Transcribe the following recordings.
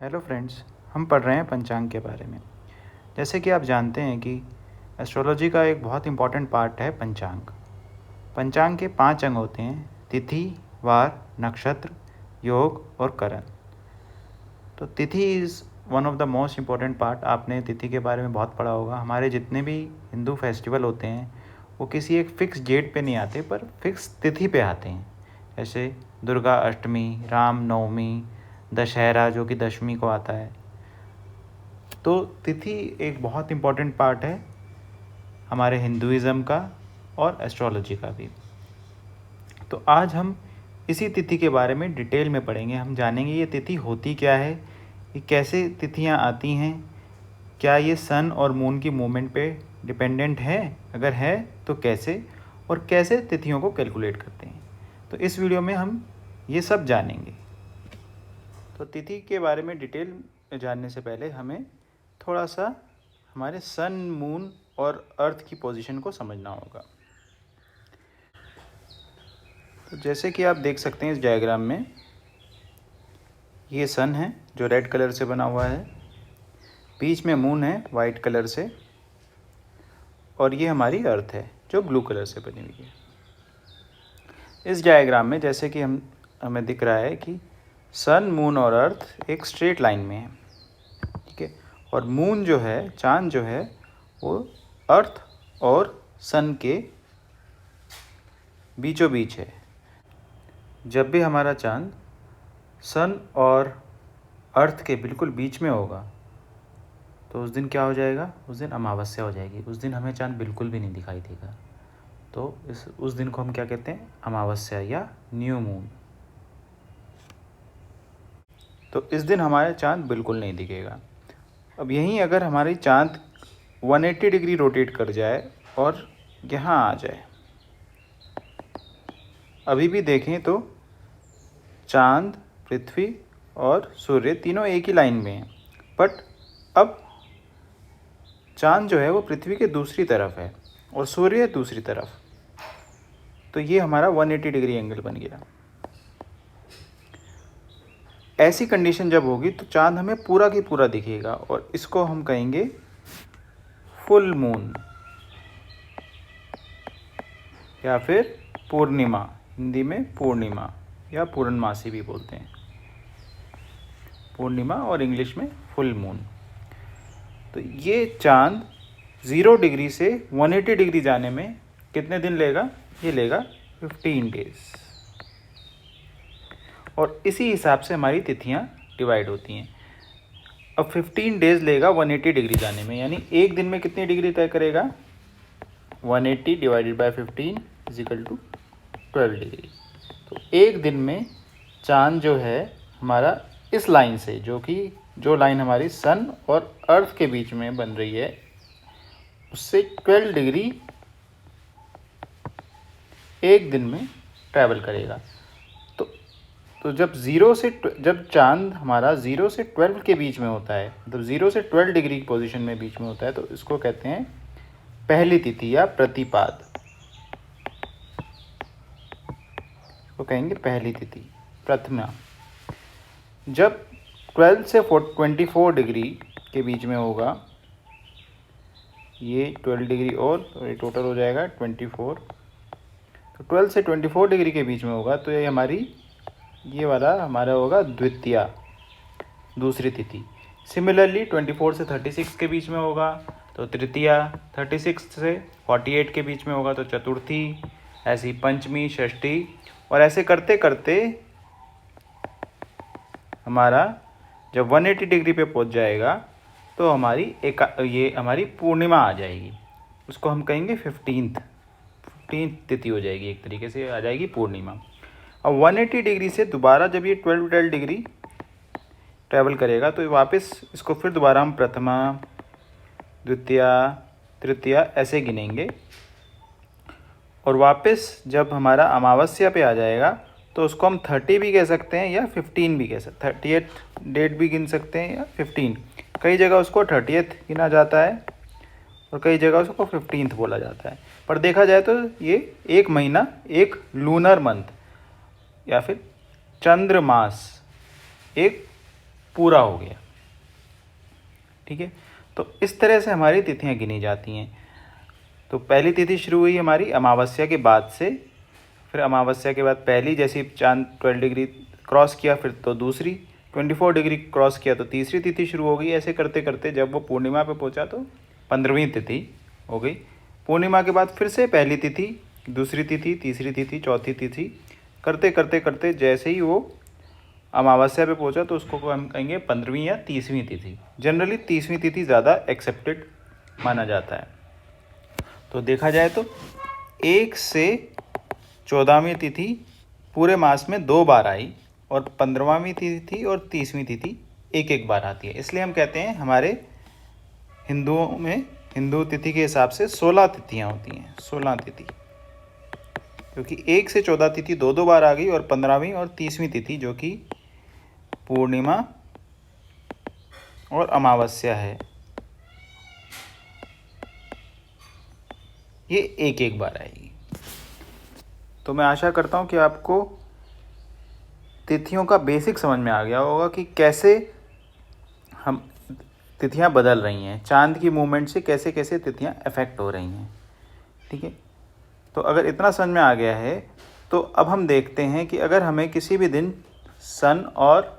Hello friends, हम पढ़ रहे हैं पंचांग के बारे में। जैसे कि आप जानते हैं कि एस्ट्रोलॉजी का एक बहुत इम्पॉर्टेंट पार्ट है पंचांग। पंचांग के 5 अंग होते हैं: तिथि, वार, नक्षत्र, योग और करण। तो तिथि is one of the most important part. आपने तिथि के बारे में बहुत पढ़ा होगा। हमारे जितने भी हिंदू फेस्टिवल होते हैं वो किसी एक फ़िक्स डेट पे नहीं आते, पर फिक्स तिथि पे आते हैं। जैसे दुर्गा अष्टमी, राम नवमी, दशहरा जो कि दशमी को आता है। तो तिथि एक बहुत इम्पॉर्टेंट पार्ट है हमारे हिंदुइज़्म का और एस्ट्रोलॉजी का भी। तो आज हम इसी तिथि के बारे में डिटेल में पढ़ेंगे। हम जानेंगे ये तिथि होती क्या है, ये कैसे तिथियां आती हैं, क्या ये सन और मून की मूवमेंट पे डिपेंडेंट है, अगर है तो कैसे, और कैसे तिथियों को कैलकुलेट करते हैं। तो इस वीडियो में हम ये सब जानेंगे। तो तिथि के बारे में डिटेल जानने से पहले हमें थोड़ा सा हमारे सन, मून और अर्थ की पोजीशन को समझना होगा। तो जैसे कि आप देख सकते हैं इस डायग्राम में, ये सन है जो रेड कलर से बना हुआ है, बीच में मून है वाइट कलर से, और ये हमारी अर्थ है जो ब्लू कलर से बनी हुई है। इस डायग्राम में जैसे कि हमें दिख रहा है कि सन, मून और अर्थ एक स्ट्रेट लाइन में है, ठीक है। और मून जो है, चांद जो है, वो अर्थ और सन के बीचों बीच है। जब भी हमारा चांद सन और अर्थ के बिल्कुल बीच में होगा तो उस दिन क्या हो जाएगा? उस दिन अमावस्या हो जाएगी। उस दिन हमें चांद बिल्कुल भी नहीं दिखाई देगा। तो उस दिन को हम क्या कहते हैं? अमावस्या या न्यू मून। तो इस दिन हमारा चांद बिल्कुल नहीं दिखेगा। अब यहीं अगर हमारी चांद 180 डिग्री रोटेट कर जाए और यहाँ आ जाए, अभी भी देखें तो चांद, पृथ्वी और सूर्य तीनों एक ही लाइन में हैं, बट अब चांद जो है वो पृथ्वी के दूसरी तरफ है और सूर्य दूसरी तरफ। तो ये हमारा 180 डिग्री एंगल बन गया। ऐसी कंडीशन जब होगी तो चांद हमें पूरा की पूरा दिखेगा और इसको हम कहेंगे फुल मून या फिर पूर्णिमा। हिंदी में पूर्णिमा या पूर्णमासी भी बोलते हैं, पूर्णिमा, और इंग्लिश में फुल मून। तो ये चांद 0 डिग्री से 180 डिग्री जाने में कितने दिन लेगा? ये लेगा 15 डेज। और इसी हिसाब से हमारी तिथियां डिवाइड होती हैं। अब 15 डेज लेगा 180 डिग्री जाने में, यानी एक दिन में कितनी डिग्री तय करेगा? 180 divided by 15 is equal to 12 degree. तो एक दिन में चांद जो है हमारा इस लाइन से, जो लाइन हमारी सन और अर्थ के बीच में बन रही है, उससे 12 डिग्री एक दिन में ट्रैवल करेगा। तो जब चांद हमारा 0 से 12 के बीच में होता है, मतलब 0 से 12 डिग्री की पोजीशन में बीच में होता है, तो इसको कहते हैं पहली तिथि या प्रतिपाद। इसको कहेंगे पहली तिथि, प्रथमा। जब 12 से 24 डिग्री के बीच में होगा, ये 12 डिग्री और ये टोटल हो जाएगा 24। तो 12 से 24 डिग्री के बीच में होगा तो ये वाला हमारा होगा द्वितीया, दूसरी तिथि। सिमिलरली 24 से 36 के बीच में होगा तो तृतीया, 36 से 48 के बीच में होगा तो चतुर्थी, ऐसी पंचमी, षष्ठी, और ऐसे करते करते हमारा जब 180 डिग्री पे पहुंच जाएगा तो ये हमारी पूर्णिमा आ जाएगी। उसको हम कहेंगे 15th तिथि हो जाएगी, एक तरीके से आ जाएगी पूर्णिमा। अब 180 डिग्री से दोबारा जब ये 12 डिग्री ट्रैवल करेगा तो वापस इसको फिर दोबारा हम प्रथमा, द्वितीया, तृतीया ऐसे गिनेंगे। और वापस जब हमारा अमावस्या पे आ जाएगा तो उसको हम 30 भी कह सकते हैं या 15 भी कह सकते हैं, 30th डेट भी गिन सकते हैं या 15। कई जगह उसको 30th गिना जाता है और कई जगह उसको 15th बोला जाता है। पर देखा जाए तो ये एक महीना, एक लूनर मंथ या फिर चंद्र मास, एक पूरा हो गया। ठीक है, तो इस तरह से हमारी तिथियां गिनी जाती हैं। तो पहली तिथि शुरू हुई हमारी अमावस्या के बाद से, फिर अमावस्या के बाद पहली, जैसे चांद 12 डिग्री क्रॉस किया फिर तो दूसरी, 24 डिग्री क्रॉस किया तो तीसरी तिथि शुरू हो गई। ऐसे करते करते जब वो पूर्णिमा पे पहुंचा तो 15वीं तिथि हो गई। पूर्णिमा के बाद फिर से पहली तिथि, दूसरी तिथि, तीसरी तिथि, चौथी तिथि, करते करते करते जैसे ही वो अमावस्या पे पहुंचा तो उसको हम कहेंगे 15वीं या 30वीं तिथि। जनरली 30वीं तिथि ज़्यादा एक्सेप्टेड माना जाता है। तो देखा जाए तो 1 से 14वीं तिथि पूरे मास में 2 बार आई और 15वीं तिथि और 30वीं तिथि एक एक बार आती है। इसलिए हम कहते हैं हमारे हिंदुओं में हिंदू तिथि के हिसाब से 16 तिथियां होती हैं, 16 तिथि, क्योंकि 1 से 14 तिथि 2 बार आ गई और 15वीं और 30वीं तिथि जो कि पूर्णिमा और अमावस्या है, ये एक एक बार आएगी। तो मैं आशा करता हूँ कि आपको तिथियों का बेसिक समझ में आ गया होगा कि कैसे हम तिथियां बदल रही हैं, चांद की मूवमेंट से कैसे कैसे तिथियां अफेक्ट हो रही हैं। ठीक है, तो अगर इतना समझ में आ गया है तो अब हम देखते हैं कि अगर हमें किसी भी दिन सन और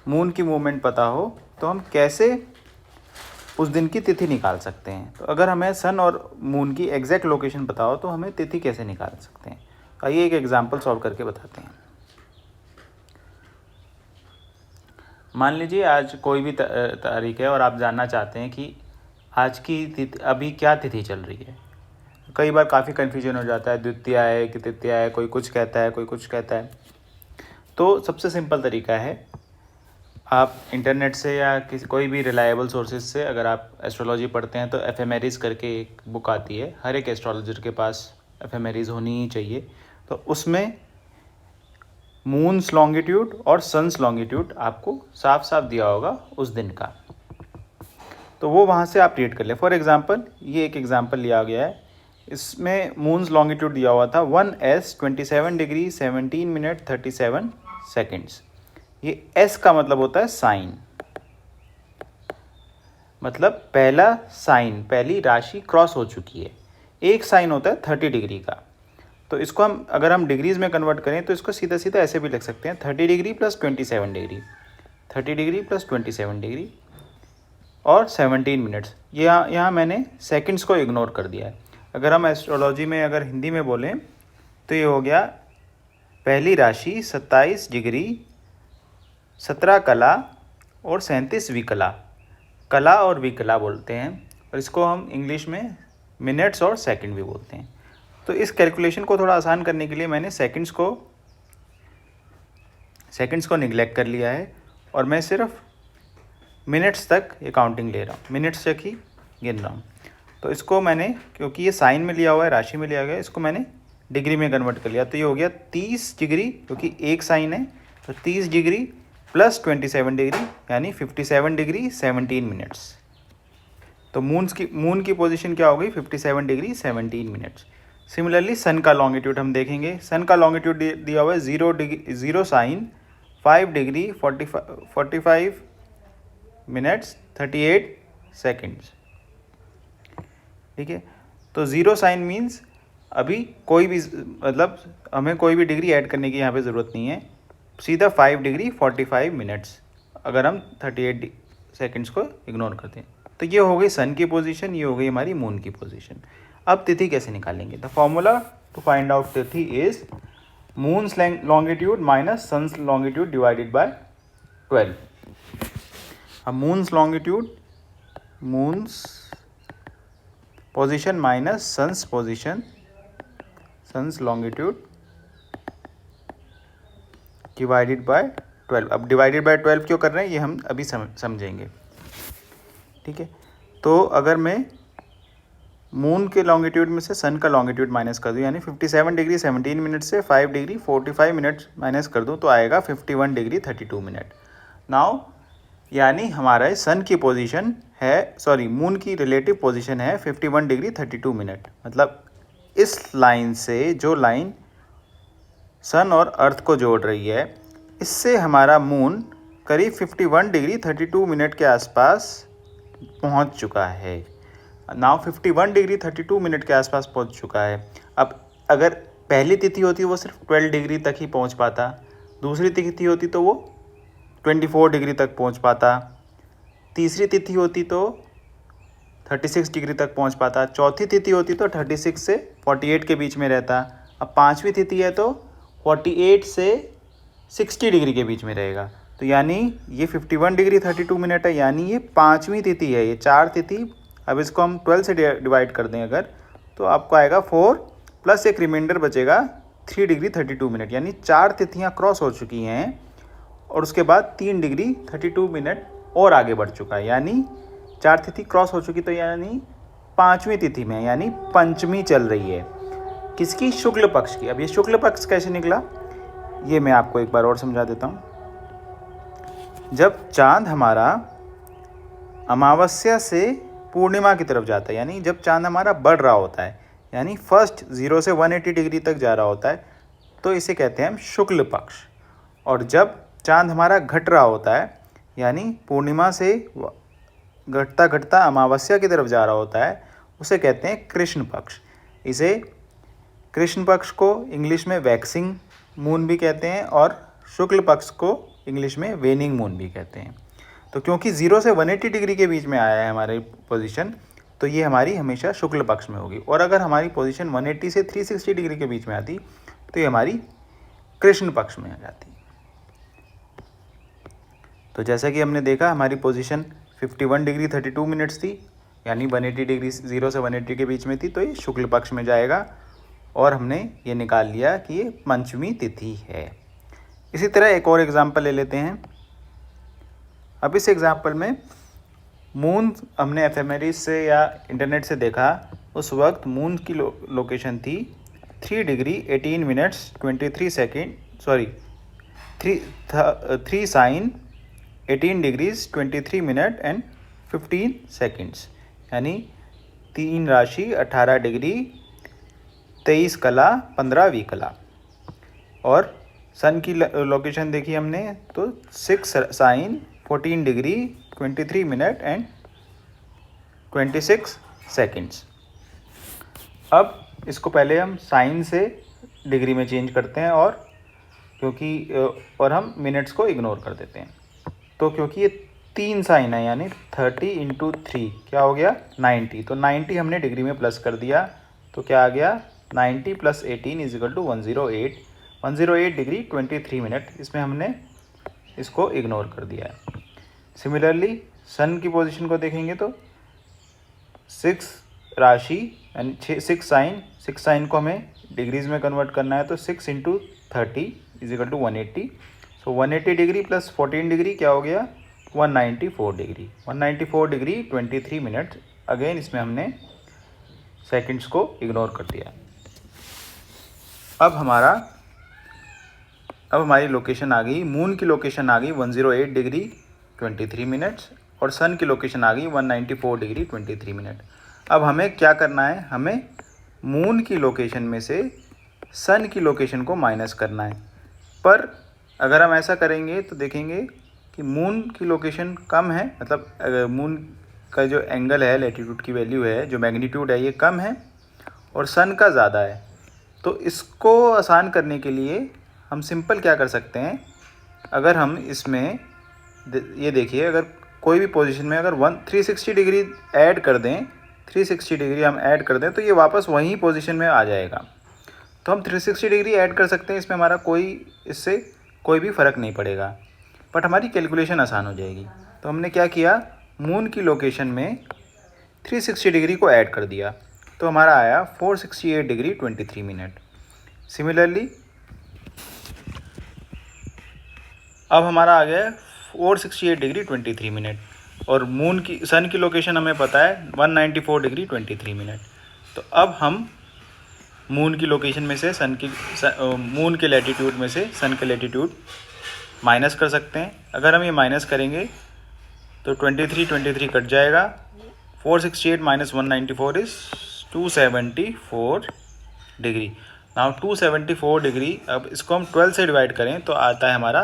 मून की मूवमेंट पता हो तो हम कैसे उस दिन की तिथि निकाल सकते हैं। तो अगर हमें सन और मून की एग्जैक्ट लोकेशन पता हो तो हमें तिथि कैसे निकाल सकते हैं। आइए एक एग्जांपल सॉल्व करके बताते हैं। मान लीजिए आज कोई भी तारीख है और आप जानना चाहते हैं कि आज की तिथि अभी क्या तिथि चल रही है। कई बार काफ़ी कन्फ्यूजन हो जाता है, द्वितीया है कि तृतीया है, कोई कुछ कहता है कोई कुछ कहता है। तो सबसे सिंपल तरीका है, आप इंटरनेट से या किसी कोई भी रिलायबल सोर्सेज से अगर आप एस्ट्रोलॉजी पढ़ते हैं तो एफेमेरीज करके एक बुक आती है, हर एक एस्ट्रोलॉजर के पास एफेमेरीज होनी ही चाहिए। तो उसमें मून्स लॉन्गिट्यूड और सन्स लॉन्गिट्यूड आपको साफ साफ दिया होगा उस दिन का, तो वो वहाँ से आप रीड कर लें। फॉर एग्जांपल ये एक एग्जांपल लिया गया है, इसमें मून्स लॉन्गिट्यूड दिया हुआ था 1S 27 डिग्री 17 मिनट 37 सेकेंड्स। ये S का मतलब होता है साइन, मतलब पहला साइन, पहली राशि क्रॉस हो चुकी है। एक साइन होता है 30 डिग्री का, तो इसको हम अगर हम डिग्रीज में कन्वर्ट करें तो इसको सीधा सीधा ऐसे भी लिख सकते हैं 30 degree plus 27 degree, 30 degree plus 27 degree और 17 मिनट्स। यहाँ मैंने सेकंड्स को इग्नोर कर दिया है। अगर हम एस्ट्रोलॉजी में अगर हिंदी में बोलें तो ये हो गया पहली राशि 27 डिग्री 17 कला और 37 विकला, कला और विकला बोलते हैं, और इसको हम इंग्लिश में मिनट्स और सेकंड भी बोलते हैं। तो इस कैलकुलेशन को थोड़ा आसान करने के लिए मैंने सेकंड्स को निगलेक्ट कर लिया है और मैं सिर्फ मिनट्स तक ये काउंटिंग ले रहा हूँ, मिनट्स तक ही गिन रहा हूँ। तो इसको मैंने, क्योंकि ये साइन में लिया हुआ है, राशि में लिया गया है, इसको मैंने डिग्री में कन्वर्ट कर लिया। तो ये हो गया 30 डिग्री, क्योंकि एक साइन है तो 30 डिग्री प्लस 27 डिग्री यानी 57 डिग्री 17 मिनट्स। तो मून की पोजीशन क्या हो गई 57 डिग्री 17 मिनट्स। सिमिलरली सन का लॉन्गिट्यूड हम देखेंगे। सन का लॉन्गिट्यूड दिया हुआ है 0 साइन 5 डिग्री 45 मिनट्स 38 सेकेंड्स। ठीक है, तो 0 साइन मीन्स अभी कोई भी, मतलब हमें कोई भी डिग्री ऐड करने की यहाँ पे ज़रूरत नहीं है, सीधा 5 डिग्री 45 मिनट्स अगर हम 38 सेकेंड्स को इग्नोर करते हैं। तो ये हो गई सन की पोजीशन, ये हो गई हमारी मून की पोजीशन। अब तिथि कैसे निकालेंगे? The formula to find out tithi is moon's longitude minus sun's longitude divided by 12। अब moon's longitude, moon's position minus sun's position, sun's longitude divided by 12। अब डिवाइडेड बाय 12 क्यों कर रहे हैं ये हम अभी समझेंगे। ठीक है, तो अगर मैं मून के लॉन्गिट्यूड में से सन का लॉन्गिट्यूड माइनस कर दूँ, यानी 57 डिग्री 17 मिनट से 5 डिग्री 45 मिनट माइनस कर दूँ तो आएगा 51 डिग्री 32 मिनट। नाउ यानी हमारा सन की पोजीशन है, सॉरी मून की रिलेटिव पोजीशन है 51 डिग्री 32 मिनट। मतलब इस लाइन से जो लाइन सन और अर्थ को जोड़ रही है, इससे हमारा मून करीब 51 डिग्री 32 मिनट के आसपास पहुंच चुका है। नाउ 51 डिग्री 32 मिनट के आसपास पहुंच चुका है। अब अगर पहली तिथि होती वो सिर्फ 12 डिग्री तक ही पहुंच पाता, दूसरी तिथि होती तो वो 24 डिग्री तक पहुंच पाता, तीसरी तिथि होती तो 36 डिग्री तक पहुंच पाता, चौथी तिथि होती तो 36 से 48 के बीच में रहता। अब पांचवी तिथि है तो 48 से 60 डिग्री के बीच में रहेगा। तो यानी ये 51 डिग्री 32 मिनट है, यानी ये पांचवी तिथि है। ये चार तिथि, अब इसको हम 12 से डिवाइड कर दें अगर, तो आपको आएगा 4 प्लस एक रिमाइंडर बचेगा 3 डिग्री 32 मिनट, यानी चार तिथियाँ क्रॉस हो चुकी हैं और उसके बाद 3 डिग्री 32 मिनट और आगे बढ़ चुका है। यानी चार तिथि क्रॉस हो चुकी, तो यानी पांचवी तिथि में, यानी पंचमी चल रही है। किसकी? शुक्ल पक्ष की। अब ये शुक्ल पक्ष कैसे निकला ये मैं आपको एक बार और समझा देता हूँ। जब चांद हमारा अमावस्या से पूर्णिमा की तरफ जाता है, यानी जब चांद हमारा बढ़ रहा होता है, यानी फर्स्ट 0 से 180 डिग्री तक जा रहा होता है, तो इसे कहते हैं हम शुक्ल पक्ष। और जब चांद हमारा घट रहा होता है, यानी पूर्णिमा से घटता घटता अमावस्या की तरफ जा रहा होता है, उसे कहते हैं कृष्ण पक्ष। इसे कृष्ण पक्ष को इंग्लिश में वैक्सिंग मून भी कहते हैं और शुक्ल पक्ष को इंग्लिश में वेनिंग मून भी कहते हैं। तो क्योंकि 0 से 180 डिग्री के बीच में आया है हमारी पोजीशन, तो ये हमारी हमेशा शुक्ल पक्ष में होगी। और अगर हमारी पोजीशन 180 से 360 डिग्री के बीच में आती तो ये हमारी कृष्ण पक्ष में आ जाती। तो जैसा कि हमने देखा, हमारी पोजीशन 51 डिग्री 32 मिनट्स थी, यानी 180 डिग्री 0 से 180 के बीच में थी, तो ये शुक्ल पक्ष में जाएगा। और हमने ये निकाल लिया कि ये पंचमी तिथि है। इसी तरह एक और एग्जाम्पल ले लेते हैं। अब इस एग्जाम्पल में मून हमने एफएमआरआई से या इंटरनेट से देखा, उस वक्त मून की लोकेशन थी 3 degree 18 minutes 23 second, sorry 3 sign 18 degrees 23 minute and 15 seconds, यानी 3 राशि 18 डिग्री 23 कला 15 विकला। और सन की लोकेशन देखी हमने तो 6 sign 14 degree 23 minute and 26 seconds. अब इसको पहले हम साइन से डिग्री में चेंज करते हैं और हम मिनट्स को इग्नोर कर देते हैं। तो क्योंकि ये 3 साइन है, यानी 30 × 3 क्या हो गया 90, तो 90 हमने डिग्री में प्लस कर दिया, तो क्या आ गया 90 + 18 = 108 डिग्री 23 मिनट। इसमें हमने इसको इग्नोर कर दिया है। सिमिलरली सन की पोजीशन को देखेंगे तो 6 राशि यानी 6 साइन को हमें डिग्रीज में कन्वर्ट करना है, तो 6 × 30 = 180। सो 180 डिग्री + 14 डिग्री क्या हो गया 194 डिग्री। 194 degree 23 minute. अगेन इसमें हमने सेकंड्स को इग्नोर कर दिया। अब हमारी लोकेशन आ गई, मून की लोकेशन आ गई 108 डिग्री 23 मिनट्स और सन की लोकेशन आ गई 194 डिग्री 23 मिनट। अब हमें क्या करना है, हमें मून की लोकेशन में से सन की लोकेशन को माइनस करना है। पर अगर हम ऐसा करेंगे तो देखेंगे कि मून की लोकेशन कम है, मतलब अगर मून का जो एंगल है, लैटीट्यूड की वैल्यू है, जो मैग्नीट्यूड है, ये कम है और सन का ज़्यादा है। तो इसको आसान करने के लिए हम सिंपल क्या कर सकते हैं, अगर हम इसमें ये देखिए, अगर कोई भी पोजीशन में अगर 360 डिग्री ऐड कर दें, 360 डिग्री हम ऐड कर दें तो ये वापस वहीं पोजीशन में आ जाएगा। तो हम 360 डिग्री ऐड कर सकते हैं, इसमें हमारा इससे कोई भी फ़र्क नहीं पड़ेगा, बट हमारी कैलकुलेशन आसान हो जाएगी। तो हमने क्या किया, मून की लोकेशन में 360 डिग्री को ऐड कर दिया, तो हमारा आया 468 डिग्री 23 मिनट। सिमिलरली अब हमारा आ गया 468 डिग्री 23 मिनट और सन की लोकेशन हमें पता है 194 डिग्री 23 मिनट। तो अब हम मून की लोकेशन में से मून के लैटीट्यूड में से सन के लैटीट्यूड माइनस कर सकते हैं। अगर हम ये माइनस करेंगे तो 23 कट जाएगा। 468 - 194 इज़ 274 डिग्री। नाउ 274 डिग्री, अब इसको हम 12 से डिवाइड करें तो आता है हमारा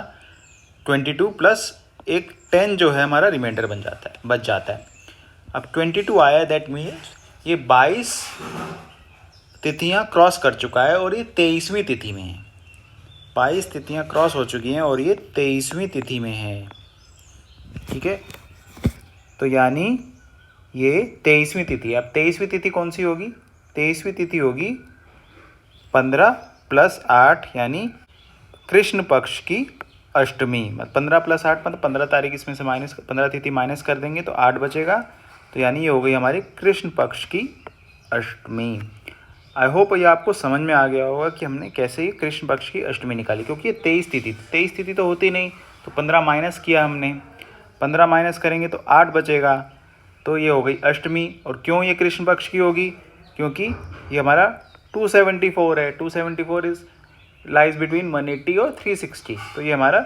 22 प्लस एक 10 जो है हमारा रिमाइंडर बच जाता है। अब 22 आया, दैट मीन्स ये 22 तिथियां क्रॉस कर चुका है और ये 23वीं तिथि में है। 22 तिथियां क्रॉस हो चुकी हैं और ये 23वीं तिथि में है। ठीक है, तो यानी ये 23वीं तिथि। अब 23वीं तिथि कौन सी होगी? 23वीं तिथि होगी 15 + 8 यानी कृष्ण पक्ष की अष्टमी। 15 + 8 मतलब 15 तारीख, इसमें से 15 तिथि माइनस कर देंगे तो 8 बचेगा, तो यानी ये हो गई हमारी कृष्ण पक्ष की अष्टमी। आई होप ये आपको समझ में आ गया होगा कि हमने कैसे ये कृष्ण पक्ष की अष्टमी निकाली, क्योंकि ये 23 तिथि तो होती नहीं, तो 15 माइनस किया हमने, 15 माइनस करेंगे तो 8 बचेगा, तो ये हो गई अष्टमी। और क्यों ये कृष्ण पक्ष की होगी? क्योंकि ये हमारा 274 है। 274 लाइज बिटवीन 180 और 360, तो ये हमारा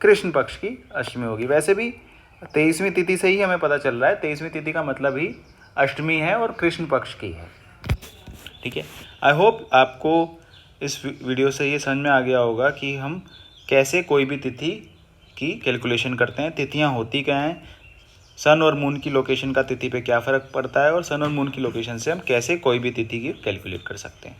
कृष्ण पक्ष की अष्टमी होगी। वैसे भी 23वीं तिथि से ही हमें पता चल रहा है, 23वीं तिथि का मतलब ही अष्टमी है और कृष्ण पक्ष की है। ठीक है, आई होप आपको इस वीडियो से ये समझ में आ गया होगा कि हम कैसे कोई भी तिथि की कैलकुलेशन करते हैं, तिथियां होती क्या हैं, सन और मून की लोकेशन का तिथि पे क्या फ़र्क पड़ता है, और सन और मून की लोकेशन से हम कैसे कोई भी तिथि की कैलकुलेट कर सकते हैं।